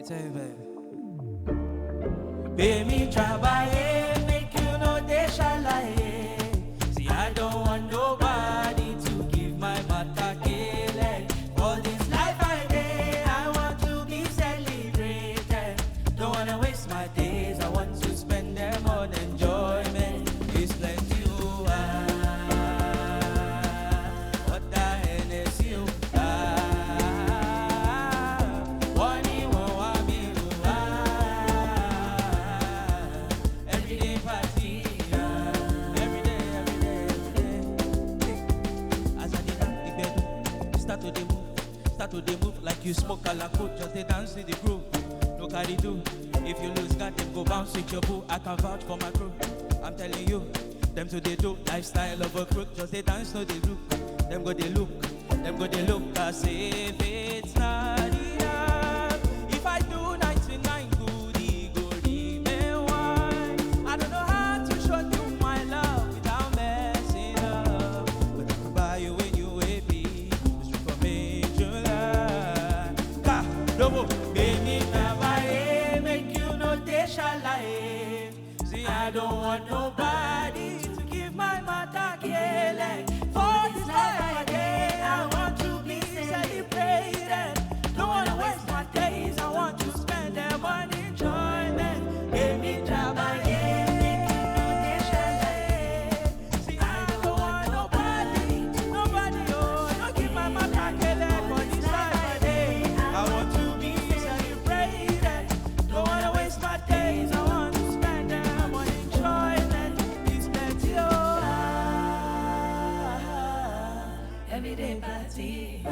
tell you, baby. Pay me travailler, make you know they shall lie. See, I don't want nobody to give my matter killing. For this life I live, I want to be celebrated. Don't wanna waste my days, I want to spend them on enjoyment. It's plenty, oh, what the hell is you? Start to move like you smoke a la coat, just they dance to the groove. No carry do. If you lose God, them go bounce with your boo. I can vouch for my crew. I'm telling you, them to they do lifestyle of a crook, just they dance to the look. Them go they look, as if it's not enough. If I do 99 goody, man, why? I don't know how to show you my love without messing up. But I can buy you when you happy. Baby, travailler, make you know they shall lie. See, I don't want nobody to give my matter killing. For this life I day, I want to be celebrated. Don't wanna waste my days, I want to spend them on enjoyment. Baby, travailler, make you know they shall lie. See, I don't want nobody, oh, don't give my matter killing. For this life I day, I want to be celebrated. Don't wanna waste my days, I want to spend them on enjoyment. It's plenty, oh, everyday party.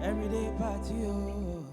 Every day party, oh.